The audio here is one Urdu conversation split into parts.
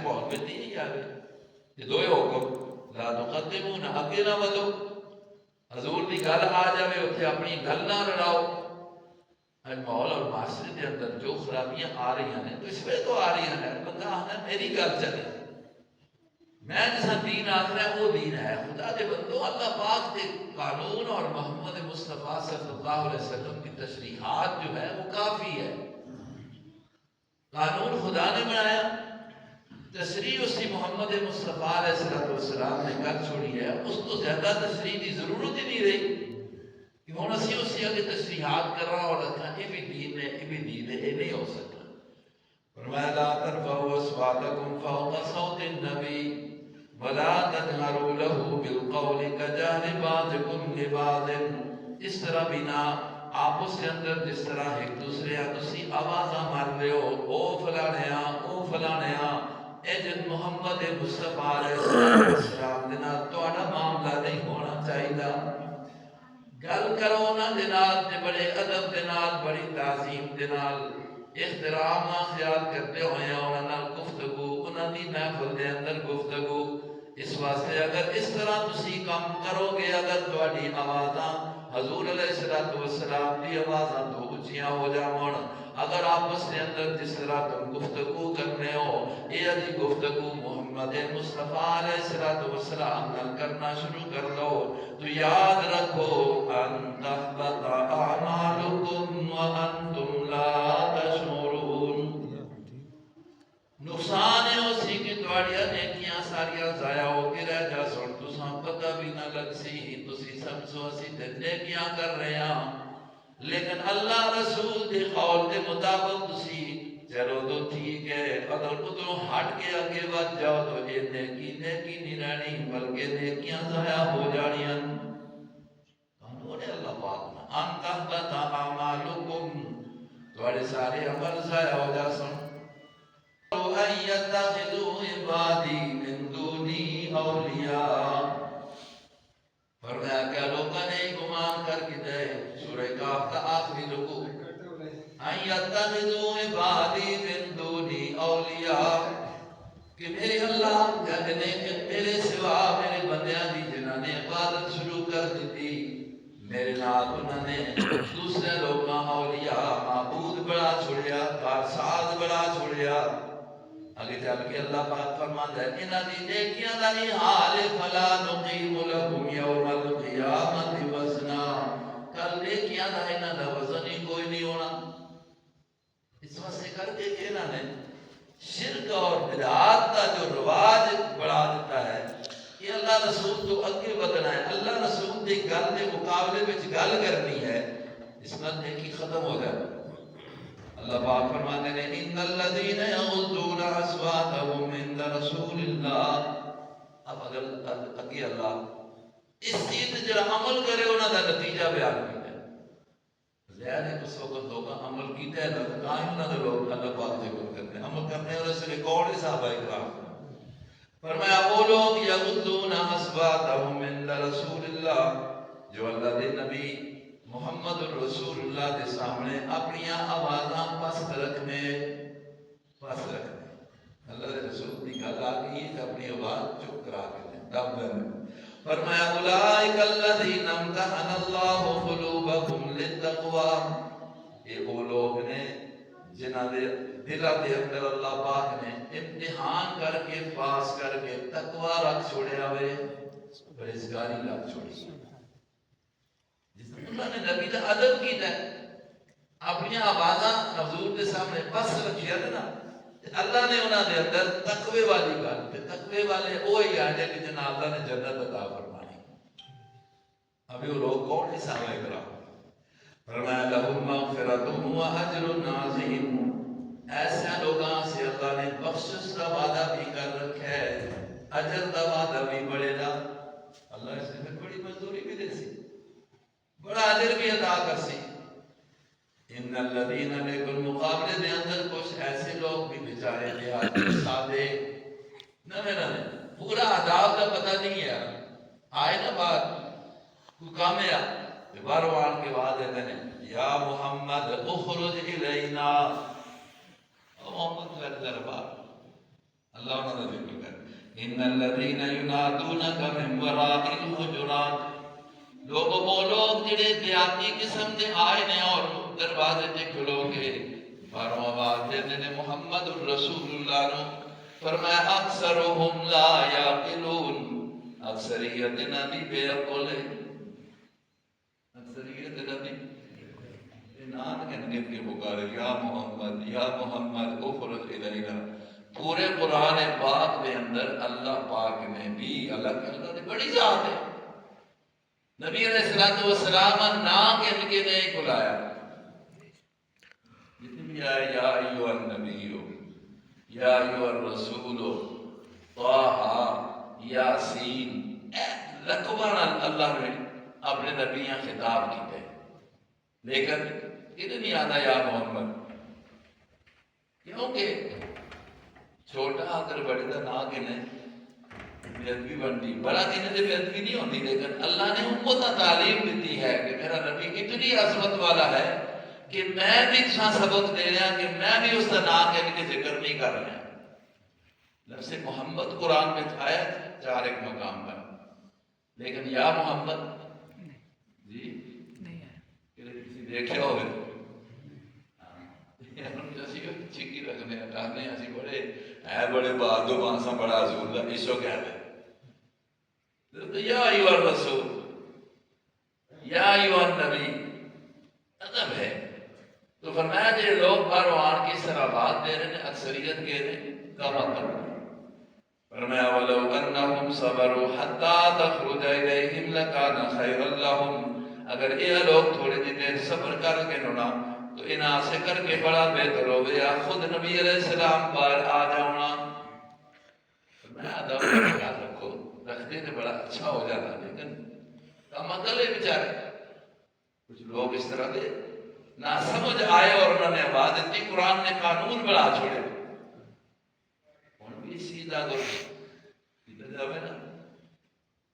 ماحول میں نہیں جاوے یہ دوئے حکم لا تقدمون اگے نہ ودو حضور دی گل آ جاوے اتھے اپنی گل نہ لڑاؤ اج ماحول اور معاشرے کے اندر جو خرابیاں آ رہی ہیں تو اس میں تو آ رہی ہیں بندہ آنا میری گل چلے میں جسا دین آخر ہے وہ دین ہے خدا دے بندو اللہ پاک دے قانون اور محمد مصطفیٰ صلی اللہ علیہ وسلم کی تشریحات جو ہے وہ کافی ہے قانون خدا نے بنایا تشریح اسی محمد مصطفیٰ علیہ السلام نے کر چھوڑی ہے اس تو زیادہ تشریح کی ضرورت ہی نہیں رہی کہ ہوں اسی اسی آگے تشریحات کر رہا اور رکھا یہ بھی دین ہے یہ بھی دین ہے یہ نہیں ہو سکتا فرمایا لا ترفعوا اصواتکم فوق صوت النبی ولا تجهروا له بالقول كجهر بعضكم لبعض اس طرح بنا آپس کے اندر جس طرح ایک دوسرے تسی آوازاں مار رہے ہو او فلانیا اے جن محمد مصطفیٰ علیہ السلام دے نال تہاڈا معاملہ نہیں ہونا چاہیے گل کرو انہاں دے نال تے بڑے ادب دے نال بڑی تعظیم دے نال احترام نال خیال کرتے ہوئے انہاں نال گفتگو انہاں دی محفل دے اندر گفتگو اس واسطے اگر اس طرح تسی کام کرو گے اگر تہاڈی آوازاں حضور علیہ السلام دی آوازاں تو اونچیاں ہو جاون اگر آپس کے اندر جس طرح تم گفتگو کرنے ہو یہ علی گفتگو محمد مصطفیٰ علیہ السلام نال کرنا شروع کر دو تو یاد رکھو ان تحبط اعمالکم وانتم لا تشعرون نقصان ہے اسی کی تواڑیاں نیکیاں ساریاں ضائع ہو کے رہ جا سن تساں پتہ بھی نہ لگ سی تسی سمجھو اسی تے نیکیاں کر رہے ہیں لیکن اللہ رسول دے قول دے مطابق تسی چلو تو ٹھیک ہے اگر ادھروں ہٹ کے آگے بڑھ جاؤ تو یہ نیکی نہیں رہنی بلکہ نیکیاں ضائع ہو جانیاں قانون ہے اللہ پاک نے ان تحبط اعمالکم تواڑے سارے عمل ضائع ہو جا سن ان يتخذوا عبادی من دونی اولیاء فرمایا کہ لوگوں نے گمان کر کے دے سورہ کاف کا آخری رکوع ان يتخذوا عبادی من دونی اولیاء کہ میرے اللہ جنہیں میرے سوا میرے بندیاں دی جنہاں نے عبادت شروع کر دی میرے نال انہوں نے دوسرے لوگاں اولیاء معبود بڑا چھوڑیا کارساز بڑا چھوڑیا آگے چل کے اللہ پاک فرماتا ہے انہاں دی نیکیاں دا ہی حال فلا نقیم لہم یوم القیامت وزنا کل نیکیاں دا انہاں دا وزن ہی کوئی نہیں ہونا اس واسطے کر کے کہ انہاں نے شرک اور بدعات کا جو رواج بڑھا دیتا ہے کہ اللہ رسول تو اگے بدنا ہے اللہ رسول دی گل کے مقابلے میں گل کرنی ہے اس میں نیکی ختم ہو جائے اللہ پاک فرماتے ہیں ان الذين يغضون اصواتهم عند رسول اللہ اب اگر اگے اللہ اس چیز جڑا عمل کرے انہاں دا نتیجہ بیان کیتا ہے ظاہر ہے اس وقت لوگ عمل کیتے ہیں تو کائیں انہاں دے لوگ اللہ پاک ذکر کرتے ہیں عمل کرنے اور اس ریکارڈ صحابہ کرام فرمایا وہ لوگ یغضون اصواتهم عند رسول اللہ جو اللہ دے نبی محمد رسول اللہ کے سامنے اپنی آوازاں پست رکھنے اللہ دے رسول کی گل آ گئی کہ اپنی آواز چپ کرا کے دم کرنے فرمایا اولئک الذین امتحن اللہ قلوبہم للتقوی یہ وہ لوگ نے جنہاں دے دلاں دے اندر اللہ پاک نے امتحان کر کے پاس کر کے تقوی رکھ چھوڑیا ہوئے پرہیزگاری رکھ چھوڑی اللہ نے نبی کا ادب کیتا ہے اپنی آوازاں حضور کے سامنے بس رکھیا نا اللہ نے انہاں دے اندر تقوی والی گل تے تقوی والے وہی آنے کہ جنہاں اللہ نے جنت عطا فرمانی ابھی وہ لوگ کون ہے صحابہ کرام فرمایا لہم مغفرۃ و اجر عظیم ایسے لوگاں سے اللہ نے بخشش کا وعدہ بھی کر رکھا ہے اجر کا وعدہ بھی بڑے گا اللہ اس میں بڑی مزدوری بھی دے سی بڑا اجر بھی عطا کر سی ان الذین لیکن مقابلے دے اندر کچھ ایسے لوگ بھی بیچارے دیہاتی سادے نہ پورا عذاب کا پتہ نہیں ہے آئے نا بات کوئی کام ہے بارو آن کے بعد ہے یا محمد اخرج الینا محمد کا دربار اللہ انہوں نے ذکر کر ان الذین ینادونک من وراء الحجرات لوگوں وہ لوگ جڑے دیاتی قسم دے آئے نے اور دروازے تے کھلو کے باروں آواز دیتے نے محمد الرسول اللہ نو فرمایا اکثرهم لا یعقلون اکثریت نبی بے عقل ہے اکثریت نبی نام گن گن کے پکارے یا محمد اخرج الینا پورے قرآن پاک میں اندر اللہ پاک نے بھی اللہ نے بڑی ذات ہے نبی علیہ السلام نام گن کے نہیں بلایا جتنی بھی آئے یا ایوہ النبی یا ایوہ الرسول طٰہٰ یاسین لکھوان اللہ نے اپنے نبیاں خطاب کیتے لیکن ادھر نہیں آتا یا محمد کیونکہ چھوٹا اگر بڑے دا نا گنے بےادبی بنتی بڑا گنے سے بےادبی نہیں ہوتی لیکن اللہ نے ان کو تعلیم دیتی ہے کہ میرا نبی اتنی عظمت والا ہے کہ میں بھی سبق دے رہا کہ میں بھی اس کا نام کے لیے ذکر نہیں کر رہا لفظ محمد قرآن میں آیا 4 ایک مقام پر لیکن یا محمد جی کسی دیکھے ہوئے چکی رکھنے ہٹانے اسی بڑے ہے بڑے بہادر مانسا بڑا حضور دا اسو کہتے یا ایوہ الرسول یا ایوہ النبی ادب ہے تو فرمایا جے لوگ باروان کی طرح بات دے رہے ہیں اکثریت کے رہے کم اکر فرمایا وَلَوْ أَنَّهُمْ صَبَرُوا حَتَّى تَخْرُجَ إِلَيْهِمْ لَكَانَ خَيْرًا لَهُمْ اگر یہ لوگ تھوڑے دیر صبر کر کے نونا تو انہاں سے کر کے بڑا بہتر ہو گیا خود نبی علیہ السلام پر آ جاؤنا میں آدھا خیال رکھو رکھتے تو بڑا اچھا ہو جاتا لیکن کم عقل ہے بیچارے کچھ لوگ اس طرح دے نہ سمجھ آئے اور انہوں نے آواز دیتی قرآن نے قانون بڑا چھوڑے ان بھی سیدھا کرو سیدھا جاوے نا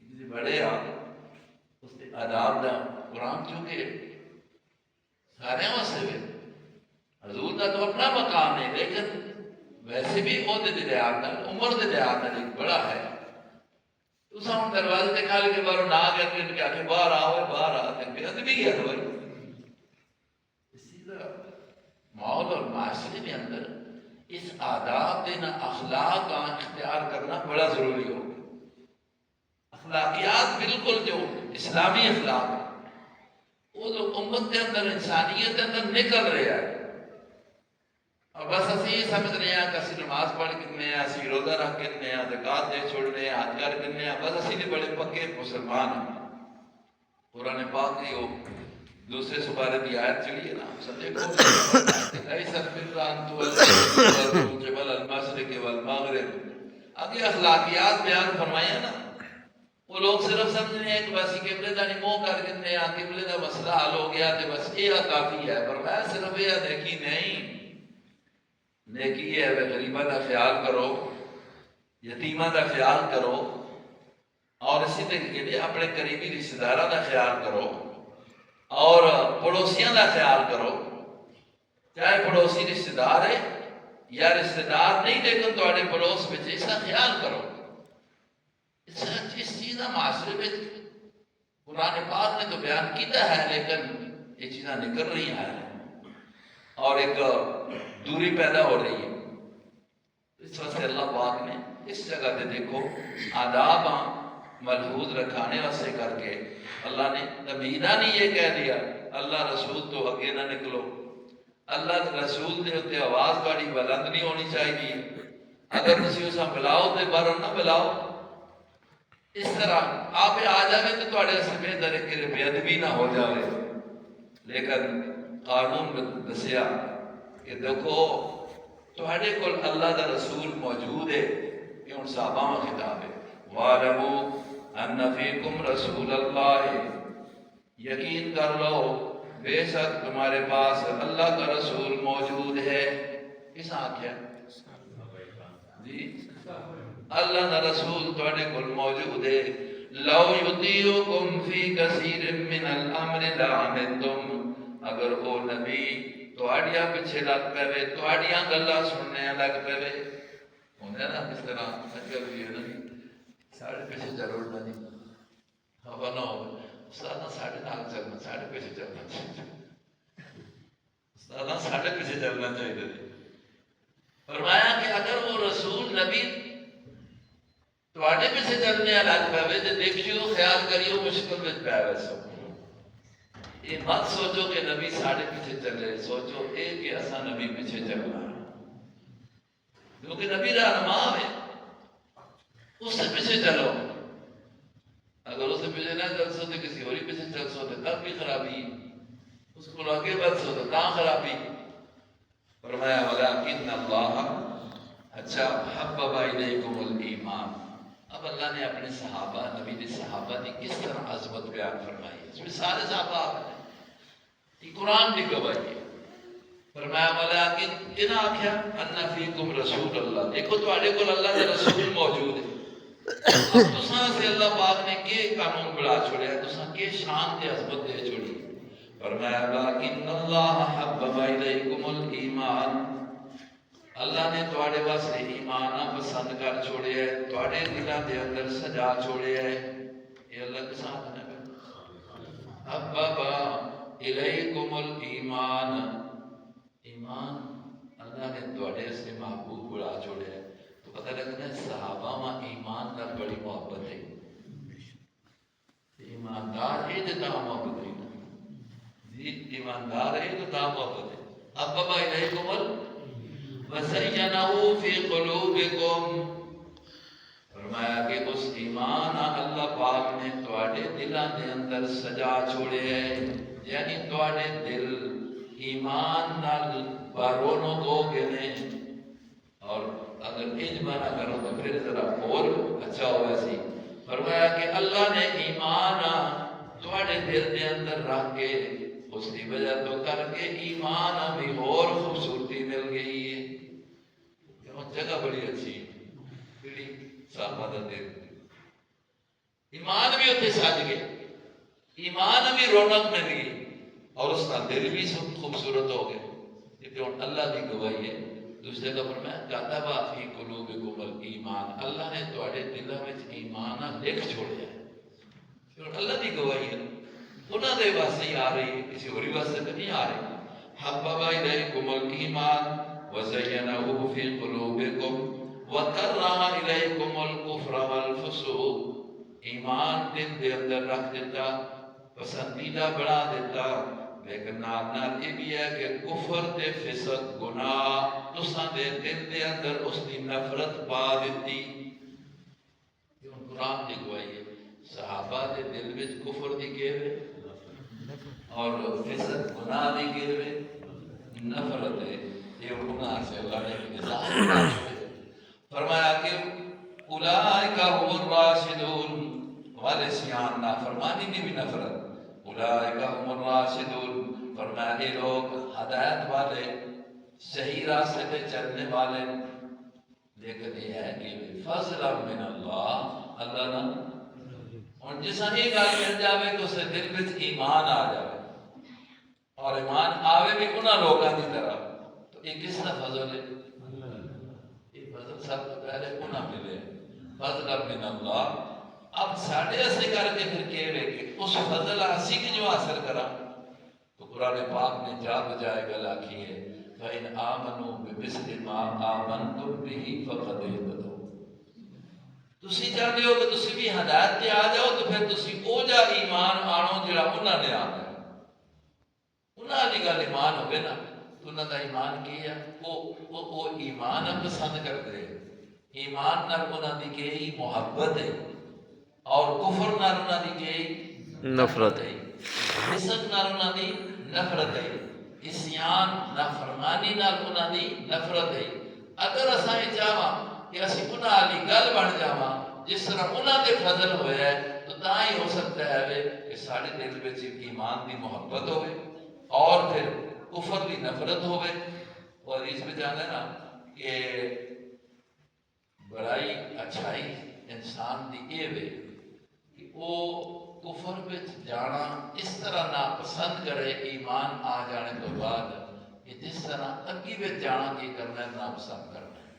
کسی بڑے اس نے آداب دا قرآن چونکہ سارے واسطے بھی حضور کا تو اپنا مقام ہے لیکن ویسے بھی عہدے دے لحاظ عمر دے لحاظ ایک بڑا ہے تو ہم دروازے دکھا لے کے باہر نہ گیا کہ آ کے باہر آؤ باہر آتے بے ادبی ہے تو اسی طرح ماحول اور معاشرے کے اندر اس آداب دینا اخلاق کا اختیار کرنا بڑا ضروری ہو اخلاقیات بالکل جو اسلامی اخلاق ہے وہ جو امت کے اندر انسانیت کے اندر نکل رہے ہیں اور بس اسی سمجھ رہے ہیں کہ اسی نماز پڑھ کتنے ہیں اسی روزہ رکھ کتنے ہیں زکات دے چھوڑ رہے ہیں حج کر کتنے ہیں بس اسی بھی بڑے پکے مسلمان ہیں قرآن پاک کی وہ دوسرے سپارے کی آیت چلی ہے نا سمجھے کو ایسا فران تو جبل المشرق والمغرب آگے اخلاقیات بیان فرمائے نا وہ لوگ صرف سمجھ رہے ہیں کہ بس قبلے دا نہیں منہ کر کتنے ہیں قبلے دا مسئلہ حل ہو گیا تو بس یہ کافی ہے پر میں صرف یہ نیکی نہیں نیکی ہے وہ غریبہ دا خیال کرو یتیمہ دا خیال کرو اور اسی طریقے لئے اپنے قریبی رشتہ دارہ دا خیال کرو اور پڑوسیاں دا خیال کرو چاہے پڑوسی رشتہ دار ہے یا رشتہ دار نہیں لیکن تو اڑے پڑوس میں اس کا خیال کرو اس چیز کا معاشرے میں قرآن پاک نے تو بیان کیتا ہے لیکن یہ چیزیں نکل رہی ہیں اور ایک دوری پیدا ہو رہی ہے اس وجہ سے اللہ پاک نے اس جگہ پہ دیکھو آداب ملحوظ رکھانے واسطے کر کے اللہ نے نبینا نے یہ کہہ دیا اللہ رسول تو اگے نہ نکلو اللہ رسول دے ہوتے آواز بڑی بلند نہیں ہونی چاہیے اگر کسی اسا بلاؤ تو باروں نہ بلاؤ اس طرح آپ آ جائے تو تھوڑے سے بہتر ہے کہ بے ادبی نہ ہو جائے لیکن قانون میں دسیا کہ دیکھو تھوڑے کول اللہ دا رسول موجود ہے کہ ان صحابہ میں خطاب ہے وَعَلَمُوا أَنَّ فِيكُمْ رَسُولَ اللَّهِ یقین کر لو بے شک تمہارے پاس اللہ کا رسول موجود ہے کس آنکھ ہے جی اللہ کا رسول تھوڑے کول موجود ہے لو یطیعکم فی کثیر من الامر لعنتم اگر وہ نبی تواڈیاں پیچھے لگ پے تواڈیاں گلاں سننے لگ پے ہونے نا اس طرح اجکل بھی ہے نا ساڑھے پیچھے چلو اڑنا نہیں ہوا نہ ہو استاد ساڑھے نال چلنا ساڑھے پیچھے چلنا چاہیے استاد ساڑھے پیچھے چلنا چاہیے فرمایا کہ اگر وہ رسول نبی تواڈے پیچھے چلنے الگ پاوے تے دیکھیو خیال کریو مشکل وچ پیا ویسو یہ مت سوچو کہ نبی ساڑھے پیچھے چلے سوچو اے کہ اساں نبی پیچھے چلنا کیونکہ نبی رہنما ہے اس سے پیچھے چلو اگر اس سے پیچھے نہ چل سو تو کسی اور پیچھے چل سو تو تب بھی خرابی اس کو آگے بڑھ سو تو کہاں خرابی فرمایا ولیکن اللہ اچھا حبب الیکم الایمان اب اللہ نے اپنے صحابہ نبی کے صحابہ کی کس طرح عظمت بیان فرمائی اس میں سارے صحابہ آپ ہیں یہ قرآن بھی گواہی ہے فرمایا ولیکن انہاں آکھیا ان فیکم رسول اللہ دیکھو تواڈے کول اللہ کا رسول موجود ہے اب تساں سے اللہ پاک نے کے قانون بڑھا چھوڑیا تساں کے شان تے عظمت دے چھوڑی فرمایا ولیکن اللہ حبب الیکم الایمان اللہ نے تواڈے واسطے ایمان پسند کر چھوڑیا ہے تواڈے دلاں دے اندر سجا چھوڑیا ہے یہ اللہ کے ساتھ ہے حبب الیکم الایمان ایمان اللہ نے تواڈے سے محبوب بڑا چھوڑیا ہے تو پتہ لگنا ہے صحابہ میں ایمان نال بڑی محبت ہے ایماندار ہے تو محبت ہے جی ایماندار ہے تو محبت ہے حبب الیکم وَزَيَّنَهُ فِي قُلُوبِكُمْ فرمایا کہ اس ایمان اللہ پاک نے تواڈے دلاں دے اندر سجا چھوڑے ہے یعنی تواڈے دل ایمان نال بارونق ہو گئے نے اور اگر اجماع کرو تو پھر ذرا اور اچھا ہوا سی فرمایا کہ اللہ نے ایمان تواڈے دل دے اندر رکھ کے اس کی وجہ تو کر کے ایمان بھی اور خوبصورتی مل گئی ہے جگہ بڑی اچھی ہے صحابہ دا دل ایمان بھی اتنے سج گئے ایمان بھی رونق مل گئی اور اس کا دل بھی خوبصورت ہو گئے یہ اللہ کی گواہی ہے دوسرے کا فرمایا کاتب فی قلوبکم الایمان اللہ نے تواڈے دلاں وچ ایمان لکھ چھوڑیا ہے اللہ کی گواہی ہے انہاں دے واسطے ہی آ رہی ہے کسی اور واسطے نہیں آ رہی حبب الیکم الایمان وزینہ فی قلوبکم وکرہ الیکم الکفر والفسوق ایمان دل دے اندر رکھ دیتا پسندیدہ بنا دیتا لیکن نال یہ بھی ہے کہ کفر تے فسق گناہ تساں دے دل دے اندر اس کی نفرت پا دیتی قرآن کی گواہی ہے صحابہ دے دل وچ کفر دی گہرے اور فسق گناہ دی گہرے نفرت ہے یہ گناہ سے اللہ نے نظام فرمایا کہ اولئک هم الراشدون والے سیان نافرمانی کی بھی نفرت اولئک هم الراشدون فرمایا یہ لوگ ہدایت والے صحیح راستے پہ چلنے والے لیکن یہ ہے کہ فضل من اللہ اللہ نہ اور جسا ہی گل مل جاوے تو اسے دل وچ ایمان آ جاوے اور ایمان آوے بھی انہاں لوگاں دی طرح تو یہ کس کا فضل ہے یہ فضل سب تو پہلے انہاں ملے فضل من اللہ اب ساڑھے اسے کر کے پھر کہہ رہے کہ اس فضل اسی کی جو حاصل کرا تو قرآن پاک نے جا بجائے گل آکھی ہے فَإِنْ آمَنُوا بِمِثْلِ مَا آمَنْتُمْ بِهِ فَقَدْ اهْتَدَوْا تسی چاہتے ہو کہ تسی بھی ہدایت تے آ جاؤ تو پھر تسی او جا ایمان آنو جڑا انہاں نے آنا ہے انہاں دی گل ایمان ہوگے نا تو انہاں دا ایمان کی ہے وہ ایمان پسند کرتے ہیں ایمان نال انہاں دی کی محبت ہے اور کفر نال انہاں دی کی نفرت ہے فسق نال انہاں دی نفرت ہے اسیان نافرمانی نال انہاں دی نفرت ہے اگر اساں چاہواں کہ اسی انہاں علی گل بن جاواں جس طرح انہاں دے فضل ہویا ہے تو تاں ہی ہو سکتا ہے کہ سارے دل وچ ایمان دی محبت ہوئے اور پھر کفر دی نفرت ہوئے اور اس میں جانا نا کہ بڑائی اچھائی انسان دی اے وے کہ وہ کفر وچ جانا اس طرح ناپسند کرے ایمان آ جانے تو بعد کہ جس طرح اگی وچ جانا کی کرنا ہے ناپسند کرنا ہے